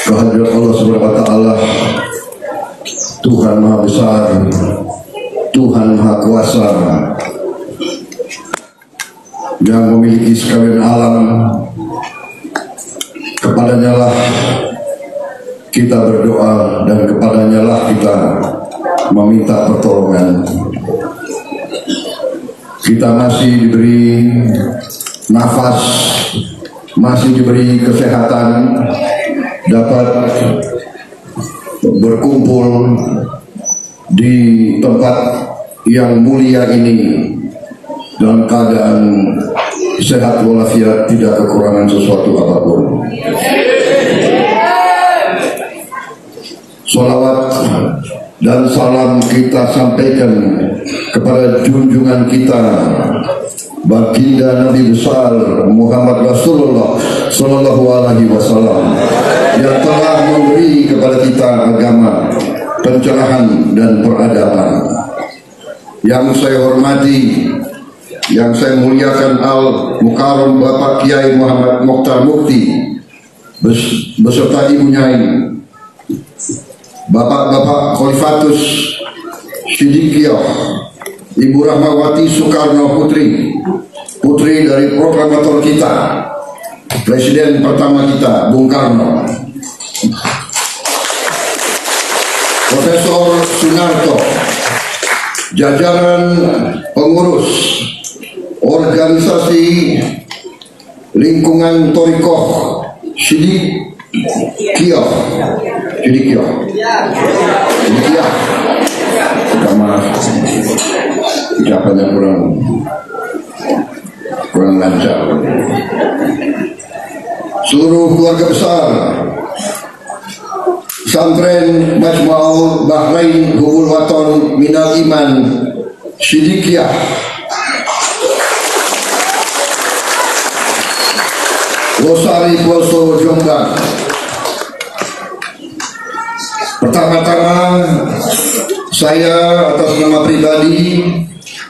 kehadirat Allah Subhanahu wa Ta'ala, Tuhan Maha Besar, Tuhan Maha Kuasa, yang memiliki sekalian alam. Kepadanya lah kita berdoa dan kepadanya lah kita meminta pertolongan. Kita masih diberi nafas, masih diberi kesehatan, dapat berkumpul di tempat yang mulia ini dalam keadaan sehat walafiat, tidak kekurangan sesuatu apapun. Salawat dan salam kita sampaikan kepada junjungan kita, baginda Nabi besar Muhammad Rasulullah Sallallahu Alaihi Wasallam, yang telah memberi kepada kita agama, pencerahan dan peradaban. Yang saya hormati, yang saya muliakan Al-Mukarram Bapak Kiai Muhammad Mokhtar Mufti beserta Ibu Nyai, Bapak-bapak Khalifatus Siddiqiyah, Ibu Rahmawati Soekarno Putri, putri dari proklamator kita, Presiden pertama kita Bung Karno, Profesor Sunarto, jajaran pengurus organisasi lingkungan Thorikoh Siddiqiyah, maaf, ucapannya kurang lancar. Seluruh keluarga besar Pesantren Majma'ul Bahrain Hubul Waton Minal Iman Siddiqiyah, Losari Poso Jombang. Pertama-tama saya atas nama pribadi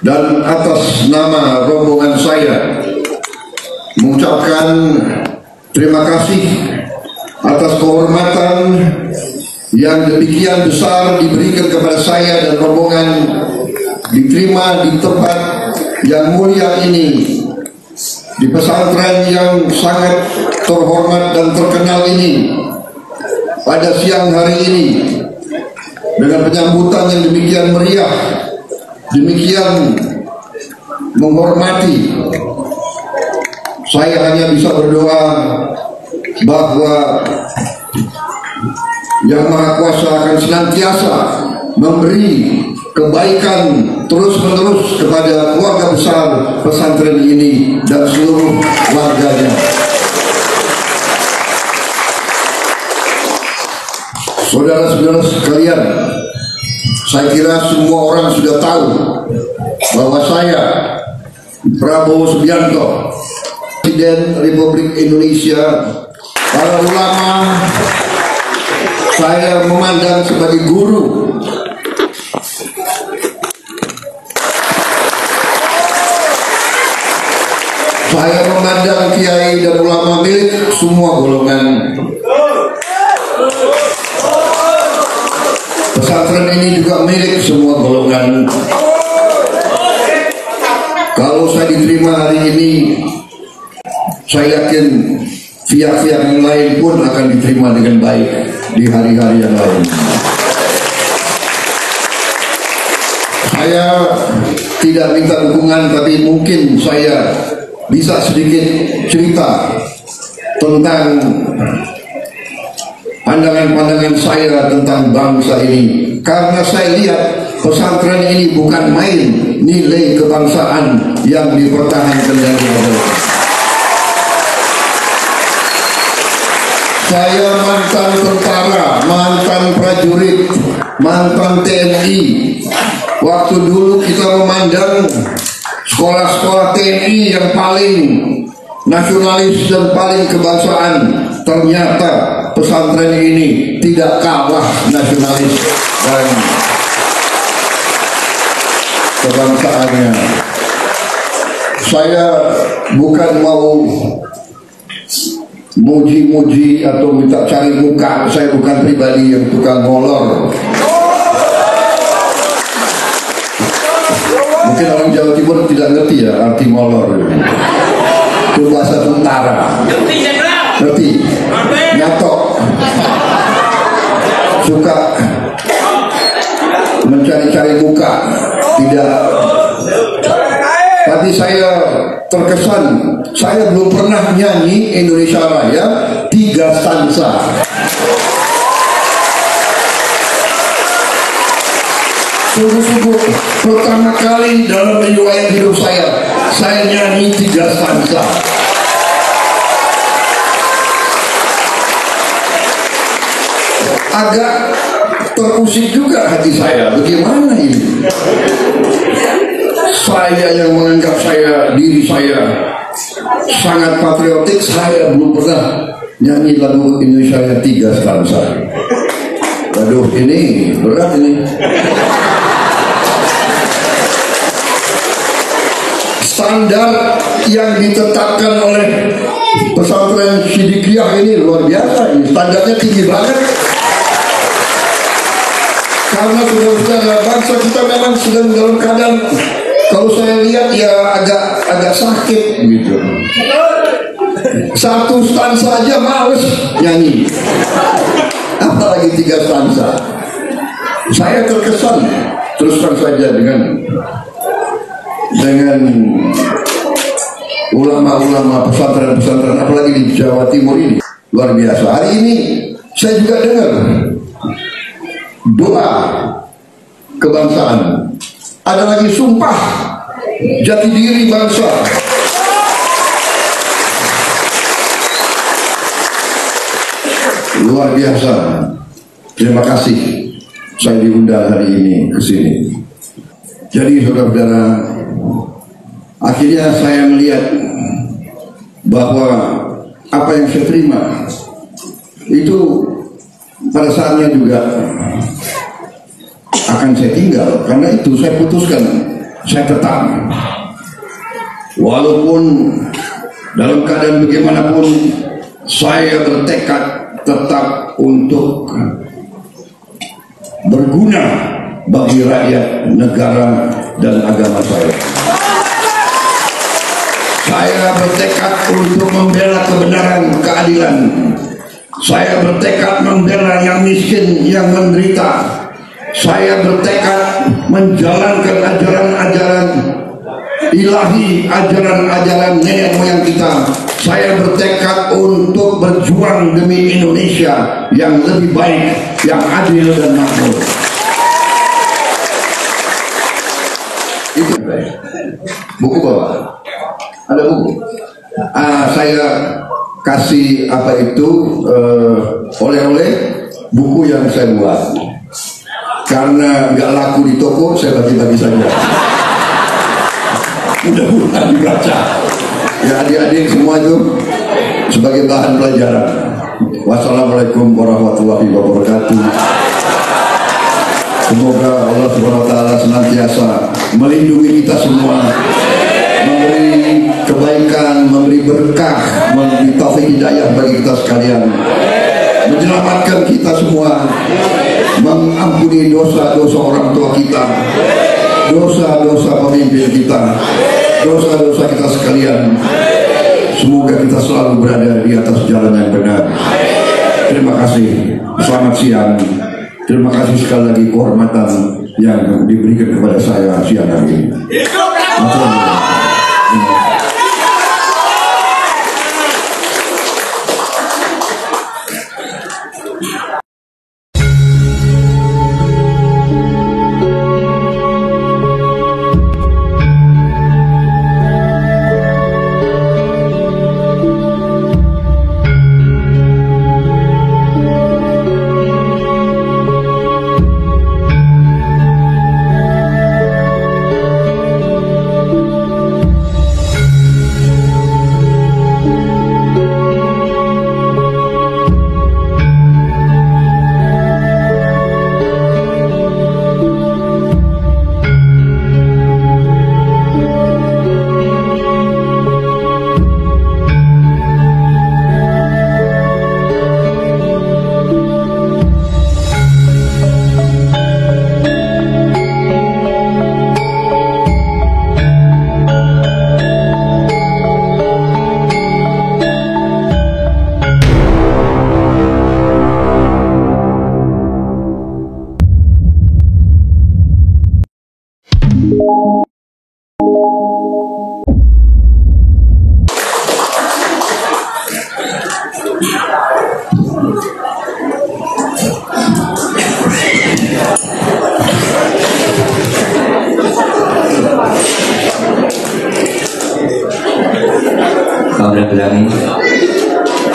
dan atas nama rombongan saya mengucapkan terima kasih atas kehormatan yang demikian besar diberikan kepada saya dan rombongan, diterima di tempat yang mulia ini, di pesantren yang sangat terhormat dan terkenal ini, pada siang hari ini, dengan penyambutan yang demikian meriah, demikian menghormati. Saya hanya bisa berdoa bahwa Yang Maha Kuasa akan senantiasa memberi kebaikan terus-menerus kepada keluarga besar pesantren ini dan seluruh warganya. Saudara-saudara sekalian, saya kira semua orang sudah tahu bahwa saya, Prabowo Subianto, Presiden Republik Indonesia, para ulama, saya memandang sebagai guru. Saya memandang kiai dan ulama milik semua golongan. Pesantren ini juga milik semua golongan. Kalau saya diterima hari ini, saya yakin pihak-pihak yang lain pun akan diterima dengan baik di hari-hari yang lain. Saya tidak minta dukungan, tapi mungkin saya bisa sedikit cerita tentang pandangan-pandangan saya tentang bangsa ini. Karena saya lihat pesantren ini bukan main, nilai kebangsaan yang dipertahankan dan dipertahankan. Saya mantan tentara, mantan prajurit, mantan TNI. Waktu dulu kita memandang sekolah-sekolah TNI yang paling nasionalis dan paling kebangsaan. Ternyata pesantren ini tidak kalah nasionalis dan kebangsaannya. Saya bukan mau muji-muji atau minta cari muka. Saya bukan pribadi yang tukang molor. Mungkin orang Jawa Timur tidak ngerti ya arti molor. Itu bahasa tentara. Ngerti? Nyatok. Suka mencari-cari muka. Tidak. Tapi saya terkesan, saya belum pernah nyanyi Indonesia Raya 3 stanza. Sungguh-sungguh pertama kali dalam riwayat hidup saya nyanyi 3 stanza. Agak terusik juga hati saya. Bagaimana ini? Saya yang menganggap diri saya sangat patriotik, saya belum pernah nyanyi lagu Indonesia Raya 3 stanza. Waduh, ini berat ini. Standar yang ditetapkan oleh pesantren Sidikiyah ini luar biasa. Ini standarnya tinggi banget. Karena saudara-saudara, bangsa kita memang sedang dalam keadaan, kalau saya lihat ya agak sakit gitu. 1 stanza aja males nyanyi, apalagi 3 stanza. Saya terkesan, terus terang saja dengan ulama-ulama pesantren-pesantren, apalagi di Jawa Timur ini luar biasa. Hari ini saya juga dengar doa kebangsaan, ada lagi sumpah jati diri bangsa. Luar biasa. Terima kasih saya diundang hari ini ke sini. Jadi saudara-saudara, akhirnya saya melihat bahwa apa yang saya terima itu pada saatnya juga akan saya tinggal. Karena itu saya putuskan, saya tetap, walaupun dalam keadaan bagaimanapun, saya bertekad tetap untuk berguna bagi rakyat, negara, dan agama saya. Saya bertekad untuk membela kebenaran, keadilan. Saya bertekad membela yang miskin, yang menderita. Saya bertekad menjalankan ajaran-ajaran ilahi, ajaran-ajaran nenek moyang kita. Saya bertekad untuk berjuang demi Indonesia yang lebih baik, yang adil dan makmur. Itu buku bawa, ada buku. Saya kasih apa itu oleh-oleh buku yang saya buat. Karena nggak laku di toko, saya bagi-bagi saja. Mudah-mudahan dibaca. Ya adik-adik semua itu sebagai bahan pelajaran. Wassalamualaikum warahmatullahi wabarakatuh. Semoga Allah Subhanahu wa taala senantiasa melindungi kita semua, memberi kebaikan, memberi berkah, memberi taufik hidayah bagi kita sekalian, menyelamatkan kita semua, mengampuni dosa-dosa orang tua kita, dosa-dosa pemimpin kita, dosa-dosa kita sekalian. Semoga kita selalu berada di atas jalan yang benar. Terima kasih. Selamat siang. Terima kasih sekali lagi kehormatan yang diberikan kepada saya siang hari ini.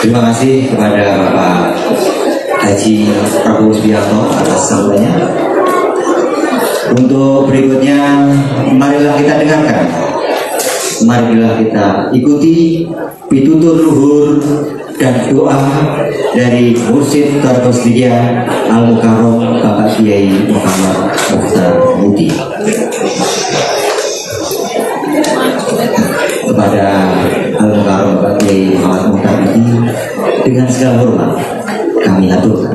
Terima kasih kepada Bapak Haji Prabowo Subianto atas sambutannya. Untuk berikutnya, marilah kita dengarkan, marilah kita ikuti pitutur luhur dan doa dari Mursyid Darussalam Al-Mukarram Bapak Kiai Muhammad Mukhtar Muti. Kepada Al-Mukarram Bapak Kiai Muhammad Mukhtar Muti, dengan segala hormat kami aturkan.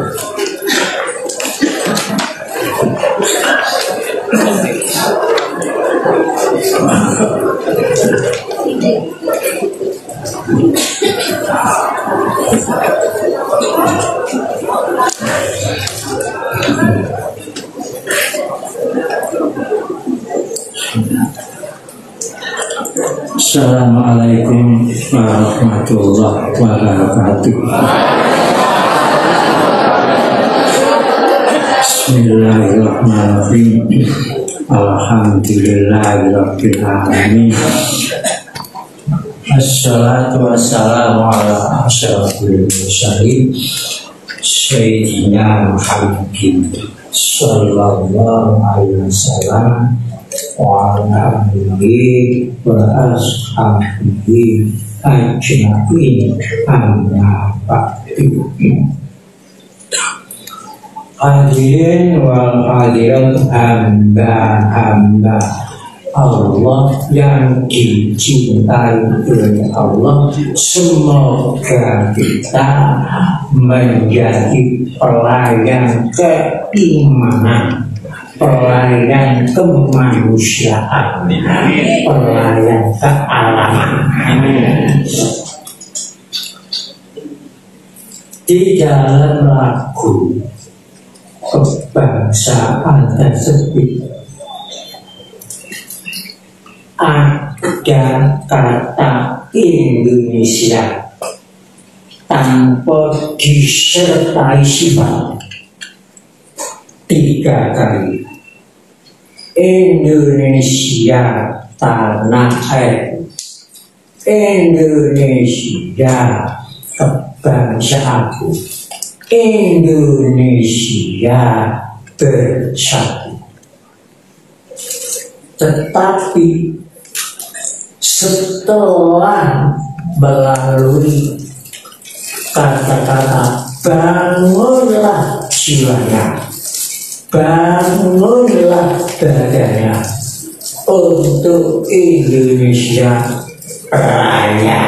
Assalamualaikum warahmatullahi wabarakatuh. Bismillahirrahmanirrahim. Alhamdulillahirabbil alamin. Assalatu wassalamu ala asyrafil mursalin Sayyidina Muhammadin sallallahu alaihi wasallam wa ala alihi wa ashabihi ajma'in, amma ba'du. Hadirin wal hadirat, hamba-hamba Allah yang dicintai oleh Allah, semoga kita menjadi pelayan keimanan, pelayan kemanusiaan, pelayan kealaman. Di dalam lagu kebangsaan tersebut ada kata Indonesia tanpa disertai sifat 3 kali. Indonesia tanah air, Indonesia kebangsaanku, Indonesia bersatu. Tetapi setelah melalui kata-kata bangunlah jiwanya, bangunlah dadanya untuk Indonesia Raya.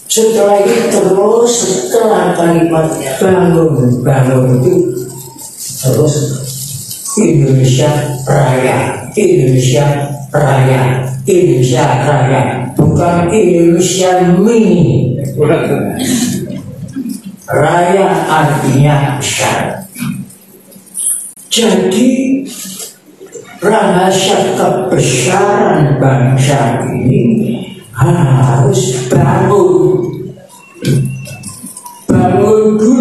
Setelah itu terus, setelah kalimat bangun itu terus Indonesia Raya, Indonesia Raya, Indonesia Raya, bukan Indonesia mini. Raya artinya besar. Jadi rahasia kebesaran bangsa ini harus bangun dulu,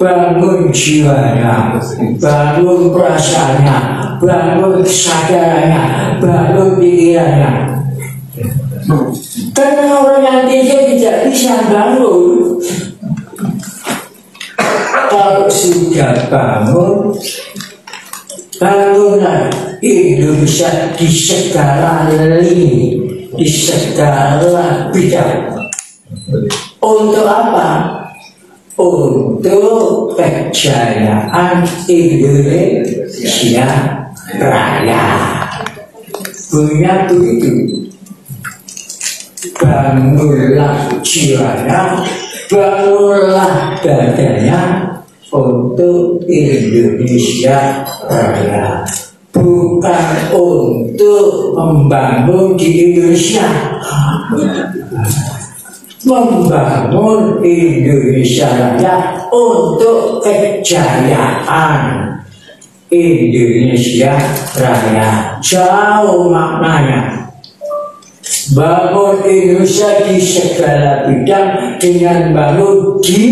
bangun jiwanya, bangun perasaannya, bangun kesadarannya, bangun pikirannya. Karena orang yang tidak bisa bangun. Kalau sudah bangunlah Indonesia di segala lini, di segala bidang. Untuk apa? Untuk kejayaan Indonesia Raya. Punya begitu. Bangunlah jiwanya, bangunlah dadanya untuk Indonesia Raya, bukan untuk membangun di Indonesia, membangun Indonesia Raya untuk kejayaan Indonesia Raya. Jauh maknanya. bangun Indonesia di segala bidang dengan bangun di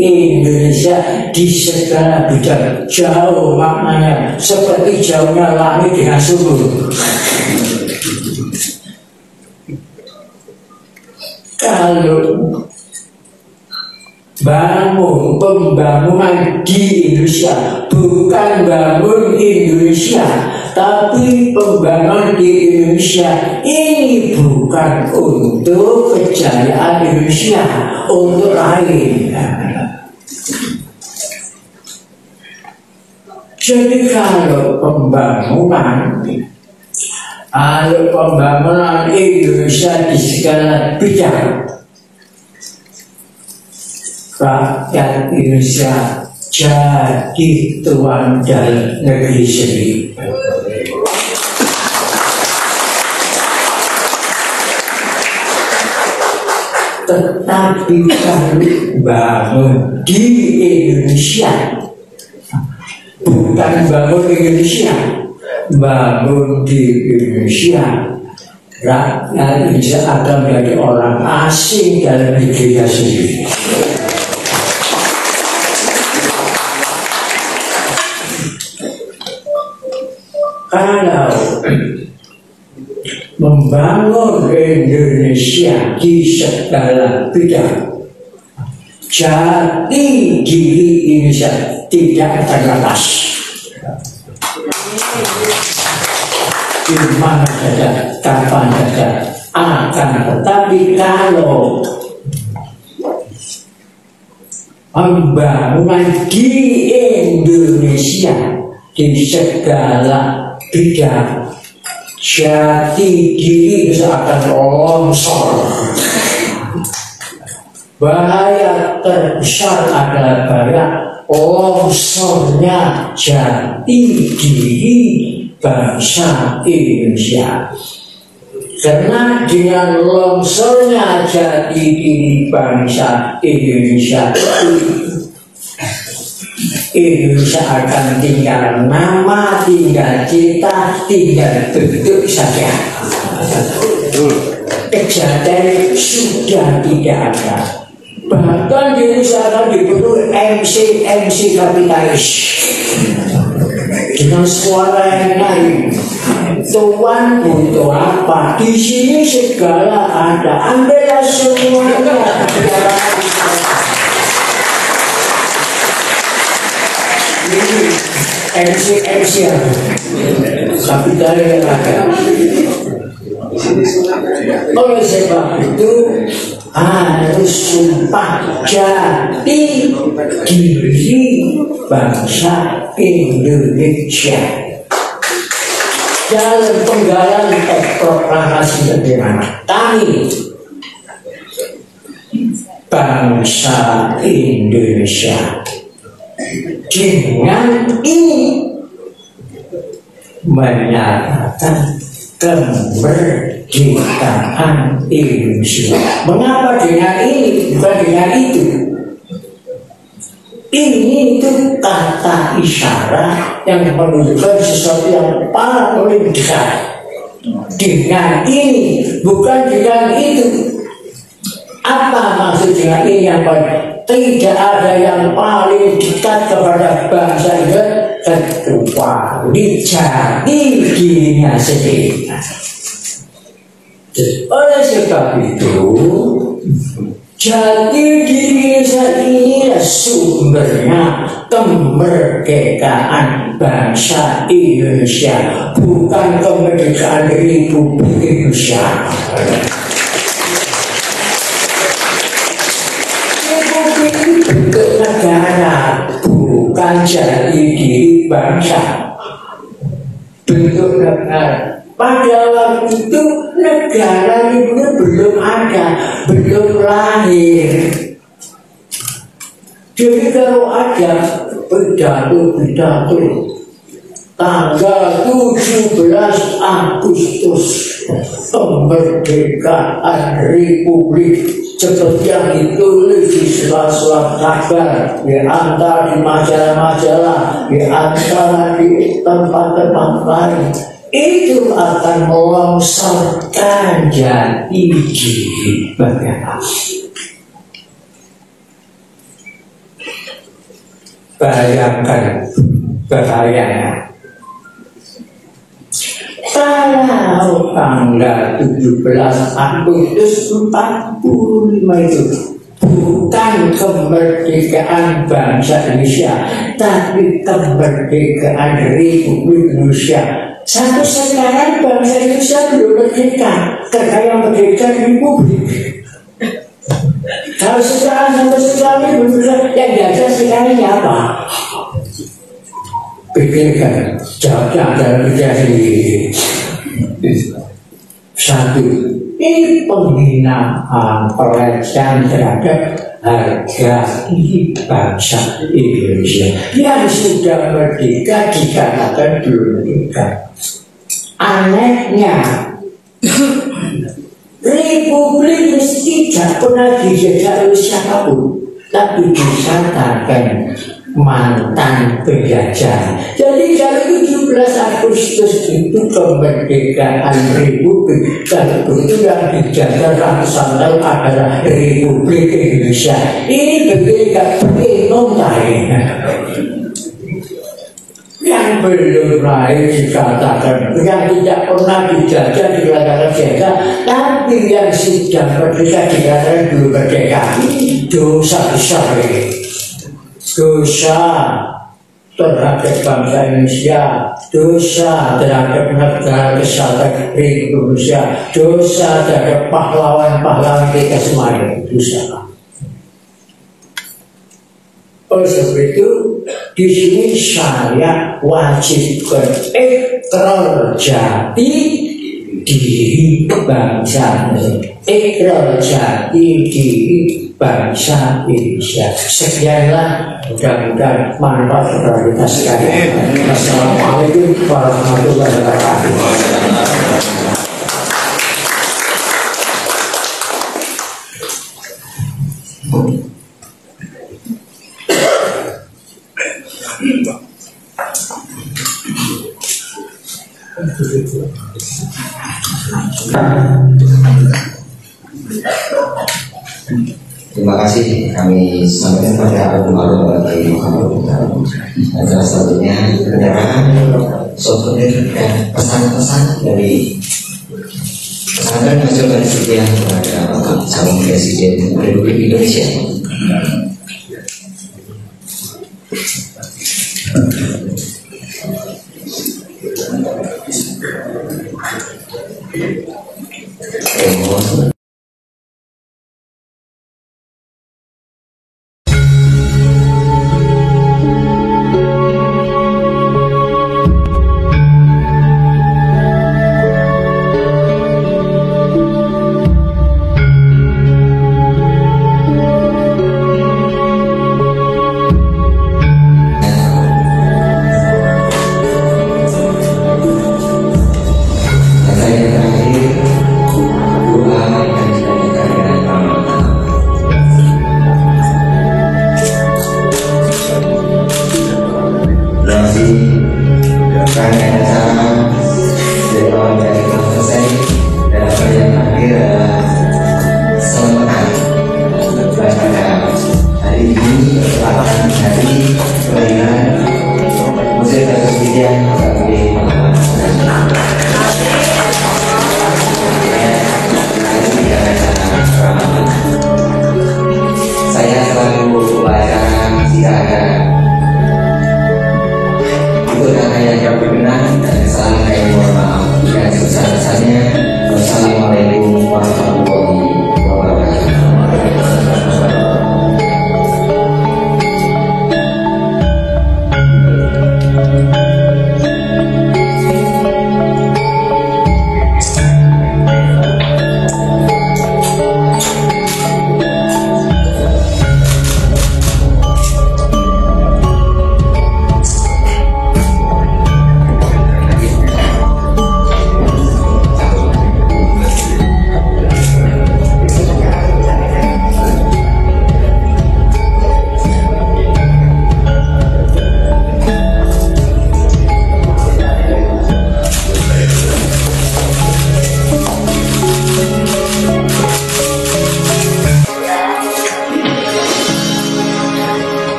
Indonesia di segala bidang. Jauh maknanya seperti jauhnya langit dengan sumur. Kalau bangun pembangunan di Indonesia bukan bangun Indonesia, tapi pembangunan di Indonesia ini bukan untuk kejayaan Indonesia, untuk lain. Jadi kalau pembangunan Indonesia di segala bidang, rakyat Indonesia jadi tuan dari negeri sendiri. Tetapi kalau bangun di Indonesia, bukan bangun Indonesia, bangun di Indonesia, rakyat Indonesia akan menjadi orang asing dalam negerinya sendiri. Kalau membangun Indonesia di segala bidang, jati diri Indonesia tidak terlepas. Di mana saja, kapan saja akan. Tetapi kalau pembangunan di Indonesia di segala bidang, jati diri akan longsor. Bahaya terbesar adalah bahaya longsornya jati diri bangsa Indonesia. Karena dengan longsornya jati diri bangsa Indonesia, Indonesia akan tinggal nama, tinggal cita, tinggal bentuk saja. Kejadian sudah tidak ada. Bahkan Indonesia akan dipenuhi MC kapitalis dengan suara yang naik. Tuan butuh apa? Di sini segala ada. Ambillah semuanya. MC kapitalis yang ada. Oleh sebab itu harus sumpah jati diri bangsa Indonesia dalam penggalan proklamasi bagaimana kami bangsa Indonesia dengan ini menyatakan kemerdekaan Indonesia. Mengapa dengan ini, bukan dengan itu? Ini itu kata isyarat yang menunjukkan sesuatu yang paling dekat. Dengan ini, bukan dengan itu. Apa maksud dengan ini yang paling? Tidak ada yang paling dekat kepada bangsa ini kecuali jati dirinya sendiri. Oleh sebab itu, jati diri inilah sumbernya kemerdekaan bangsa Indonesia, bukan kemerdekaan Republik Indonesia. Bentuk negara, bukan jati diri bangsa. Bentuk negara. Pada waktu itu negara itu belum ada, belum lahir. Jadi kalau ada pidato tanggal 17 Agustus kemerdekaan Republik seperti yang ditulis di surat-surat kabar, diantar di majalah-majalah, diantar di tempat-tempat lain. itu akan melongsorkan jati diri bagaimana. Bayangkan bahayanya. Kalau tanggal 17 Agustus 45 itu bukan kemerdekaan bangsa Indonesia, tapi kemerdekaan Republik Indonesia. Sampai sekarang bangsa Indonesia belum merdeka, terkaya merdeka Republik. Kalau sekarang sampai sekarang belum, yang ada sekarang apa? Pikirkan, jawabnya adalah sendiri. Satu, ini penghinaan pelecehan terhadap harga diri bangsa Indonesia yang sudah merdeka dikatakan belum merdeka. Anehnya, Republik mesti tidak pernah dijajah oleh siapapun, tapi disatakan mantan penjajah. Jadi kalau 17 Agustus itu kemerdekaan Republik, kalau itu yang dijajah ratusan tahun adalah Republik Indonesia. Ini berbeda bingung lainnya. Yang belum lahir dikatakan, yang tidak pernah dijajah dikatakan jajah, tapi yang sudah merdeka dikatakan belum merdeka. Dosa besar ini. Dosa terhadap bangsa Indonesia, dosa terhadap negara kesatuan Republik Indonesia, dosa terhadap pahlawan-pahlawan kita semuanya, dosa. Oleh sebab itu, di sini saya wajibkan ikrar jati diri bangsa Indonesia, ikrar jati diri bangsa Indonesia. Sekianlah, mudah-mudahan manfaat kepada kita sekalian. Wassalamualaikum warahmatullahi wabarakatuh. Terima kasih kami sampaikan pada Al-Muharram bagi Muhammad. Dan selanjutnya kendaraan souvenir dan pesan-pesan dari pesantren Masjid Al-Sufyan kepada Bapak calon Presiden Republik Indonesia.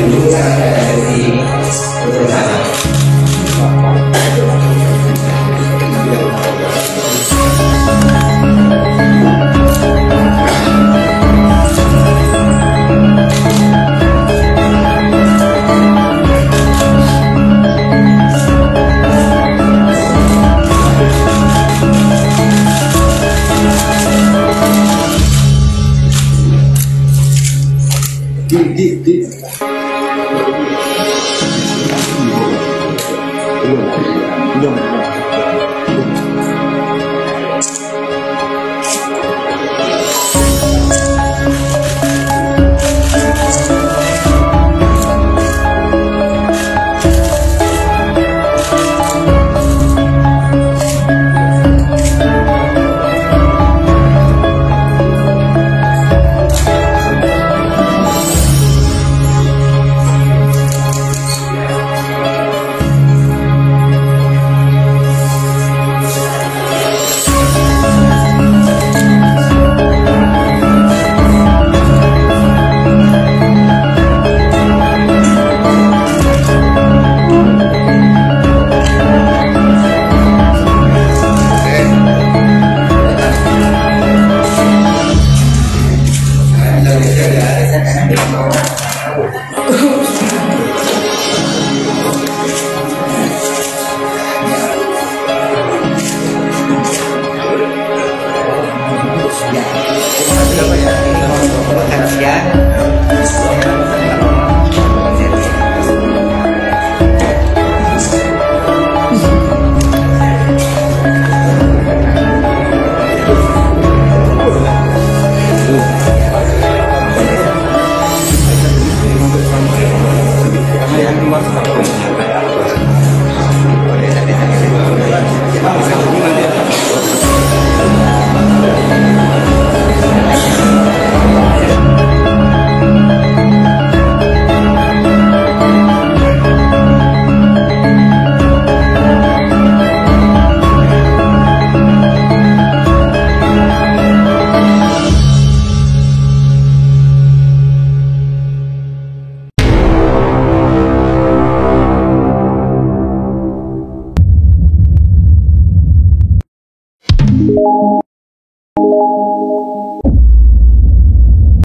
menunjukkan